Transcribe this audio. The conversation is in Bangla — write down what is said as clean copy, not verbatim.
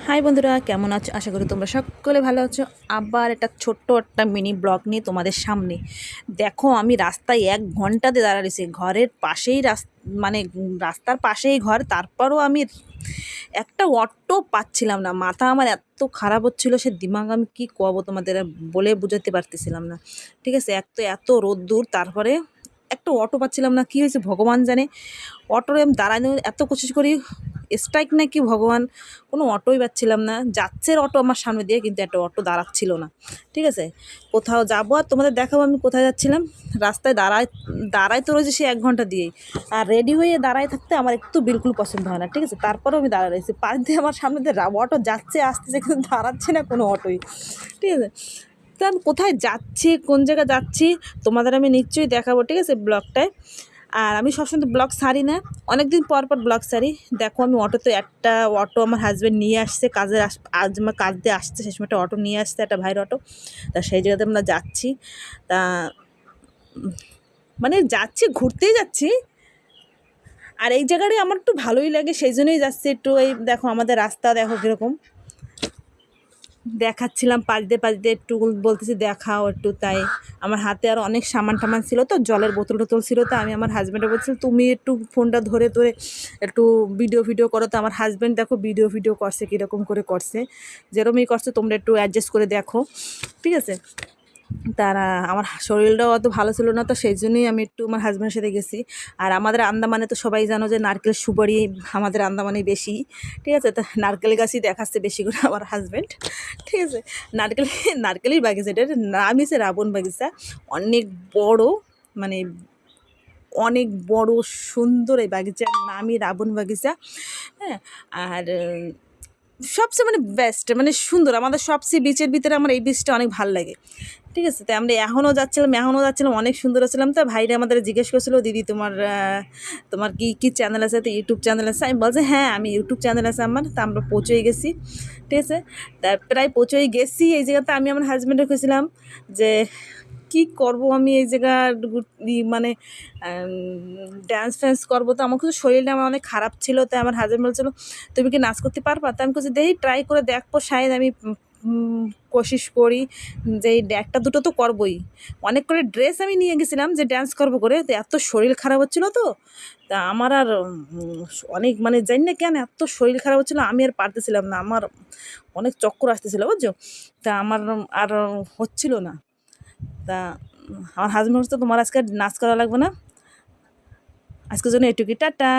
হাই বন্ধুরা, কেমন আছো? আশা করি তোমরা সকলে ভালো আছো। আবার একটা ছোট্ট একটা মিনি ব্লগ নিয়ে তোমাদের সামনে। দেখো, আমি রাস্তায় 1 ঘন্টাতে দাঁড়াইছি, ঘরের পাশেই মানে রাস্তার পাশেই ঘর, তারপরও আমি একটা অটো পাচ্ছিলাম না। মাথা আমার এত খারাপ হচ্ছিল, সে দিমাগ আমি কী করবো তোমাদের আর বলে বুঝাতে পারতেছিলাম না। ঠিক আছে, এত রোদ্দুর, তারপরে একটা অটো পাচ্ছিলাম না। কি হয়েছে ভগবান জানে। অটোরে আমি দাঁড়ানো এত কোশিশ করি, স্ট্রাইক না কি ভগবান, কোনো অটোই পাচ্ছিলাম না। যাচ্ছে অটো আমার সামনে দিয়ে, কিন্তু একটা অটো দাঁড়াচ্ছিল না। ঠিক আছে, কোথাও যাবো আর তোমাদের দেখাবো আমি কোথায় যাচ্ছিলাম। রাস্তায় দাঁড়াই তো রয়েছে সে 1 ঘন্টা দিয়েই। আর রেডি হয়ে দাঁড়ায় থাকতে আমার একটু বিলকুল পছন্দ হয় না। ঠিক আছে, তারপরেও আমি দাঁড়ায় রয়েছি। পাশ দিয়ে আমার সামনে দিয়ে অটো যাচ্ছে আসতেছে, কিন্তু দাঁড়াচ্ছে না কোনো অটোই। ঠিক আছে, তা আমি কোথায় যাচ্ছি, কোন জায়গায় যাচ্ছি তোমাদের আমি নিশ্চয়ই দেখাবো। ঠিক আছে, ব্লগটায়। আর আমি সবসময় তো ব্লগ ছাড়ি না, অনেক দিন পর পর ব্লগ ছাড়ি। দেখো, আমি অটোতে একটা অটো আমার হাজব্যান্ড নিয়ে আসছে, আজ আমার কাজ দিয়ে আসছে, সে সময় একটা অটো নিয়ে আসছে, একটা ভাইয়ের অটো। তা সেই জায়গাতে আমরা যাচ্ছি। তা মানে যাচ্ছি, ঘুরতেই যাচ্ছি। আর এই জায়গাটাই আমার একটু ভালোই লাগে, সেই জন্যই যাচ্ছি একটু। এই দেখো আমাদের রাস্তা, দেখো কীরকম দেখাচ্ছিলাম। পাশ দিয়ে একটু বলতেছি দেখাও একটু, তাই আমার হাতে আর অনেক সামান টামান ছিল, তো জলের বোতল টোতল ছিল। তো আমি আমার হাজব্যান্ডে বলছিলাম তুমি একটু ফোনটা ধরে ধরে একটু ভিডিও করো। তো আমার হাজব্যান্ড দেখো ভিডিও করছে, কীরকম করে করছে, যেরকমই করছে তোমরা একটু অ্যাডজাস্ট করে দেখো। ঠিক আছে, তারা আমার শরীরটাও অত ভালো ছিল না, তো সেই জন্যই আমি একটু আমার হাজব্যান্ডের সাথে গেছি। আর আমাদের আন্দামানে তো সবাই জানো যে নারকেল সুপারি আমাদের আন্দামানে বেশি। ঠিক আছে, তা নারকেল গাছই দেখাচ্ছে বেশি করে আমার হাজব্যান্ড। ঠিক আছে, নারকেল নারকেলের বাগিচা, এটার নাম হচ্ছে রাবণ বাগিচা। অনেক বড়, মানে অনেক বড় সুন্দর এই বাগিচার নামই রাবণ বাগিচা। হ্যাঁ, আর সবচেয়ে মানে বেস্ট, মানে সুন্দর, আমাদের সবচেয়ে বিচের ভিতরে আমার এই বীচটা অনেক ভালো লাগে। ঠিক আছে, তাই আমরা এখনও যাচ্ছিলাম, অনেক সুন্দর ছিলাম। তো ভাইরা আমাদের জিজ্ঞেস করছিল দিদি তোমার তোমার কি চ্যানেল আছে, তো ইউটিউব চ্যানেল আছে? আমি বলছি হ্যাঁ, আমি ইউটিউব চ্যানেল আছে আমার। তা আমরা পৌঁছেই গেছি। ঠিক আছে, তা প্রায় পৌঁছেই গেছি এই জায়গাতে। আমি আমার হাজব্যান্ডে খুঁজছিলাম যে কি করব আমি এই জায়গা, মানে ড্যান্স ফ্যান্স করবো। তো আমার কিন্তু শরীরটা আমার অনেক খারাপ ছিল। তাই আমার হাজব্যান্ড বলছিল তুমি কি নাচ করতে পারবা? তো আমি কিছু দেখি ট্রাই করে দেখবো, শায়দ আমি কোশিশ করি যে এই একটা দুটো তো করবোই। অনেক করে ড্রেস আমি নিয়ে গেছিলাম যে ড্যান্স করবো করে। তো এত শরীর খারাপ হচ্ছিলো, তো তা আমার আর অনেক মানে জানি না কেন এত শরীর খারাপ হচ্ছিলো, আমি আর পারতেছিলাম না। আমার অনেক চক্কর আসতেছিলো, বুঝছো। তা আমার আর হচ্ছিল না। তা আমার হাজব্যান্ড হচ্ছে তোমার আজকে নাচ করা লাগবে না, আজকের জন্য এটুকুই, টাটা।